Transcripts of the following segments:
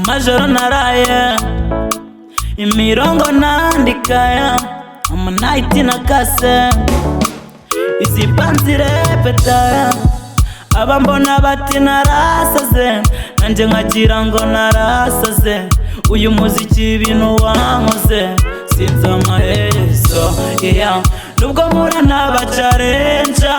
amajoro naraye imirongo nandikaya amanayiti nakase izi banzi repetaya abambona bati narasaze nanjye nkagira ngo narasaze uyu muziki ibintu wankoze sinzi amaherezo nubwo mpura n'abacarenja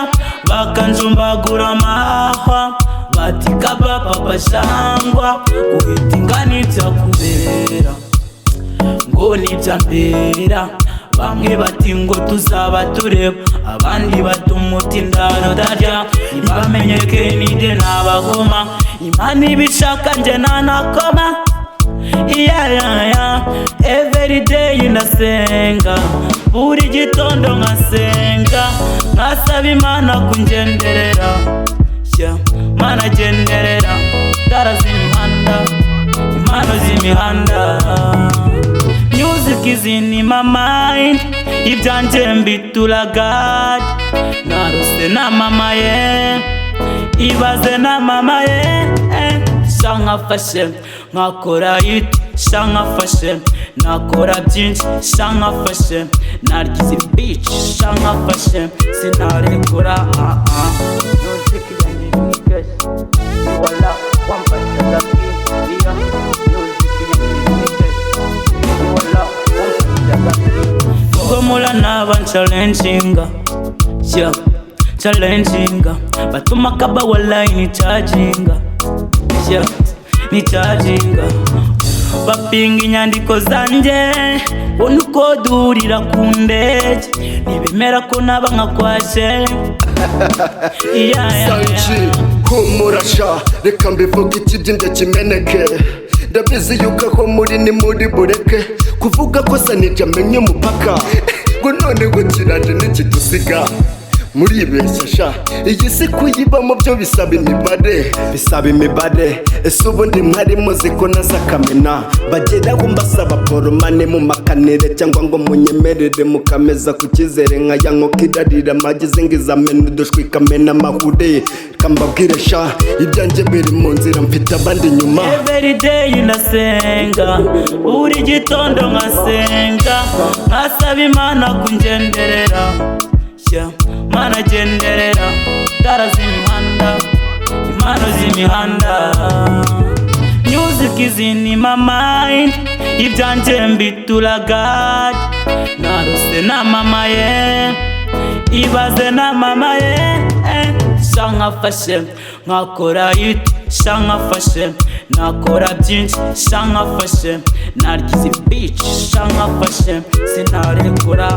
bakanjumbagura amahwa bati KABAH papa shangwa guhita ingana ibyakubera ngo n'ibyambera bamwe bati ngo tuzaba tureba abandi bati umuti ndarodarya ntibamenye kenide nabagoma imana ibishaka nje nanakoma everyday ndasenga buri gitondo nkasenga nkasaba imana kungenderera mana genderera tara z'imihanda impano z'imihanda music is in my mind ibyanjye mbitura God narose na mama ye ibaze na mama ye nkafashe nkakora it nkafashe nakora byinshi nkafashe naryize bitch nkafashe sinarekura Mula naba challenginga challenginga batuma KABAH wallahi ni charginga ni charginga bapinga inyandiko zanje bona uko duhurira ku ndege ntibemera ko naba nkakwashe San-G humurasha reka mbivuga ikibyimba kimeneke ndabizi yuko ko muri ni muri bureke kuvuga ko sanije amenye umupaka ngo none gukiraje n'ikidusiga muri ibeshya sha iyi si kuyibamo byo bisaba imibare ese ubundi mwari muzi ko nasakamena bageraho mbasaba poromane mu makanire cyangwa ngo munyemerere mukameza ku cyizere nkaya nk'uko irarira amagize ngizamena udushwikamena amahure kambabwire sha ibyanjye biri mu nzira mfite abandi nyuma everyday ndasenga buri gitondo nkasenga nkasaba imana kungenderera mana genderera tara z'imihanda impano z'imihanda music is in my mind ibyanjye mbitura God narose na mama ye ibaze na mama ye nkafashe nkakora it nkafashe nakora byinshi nkafashe naryize bitch nkafashe sinarekura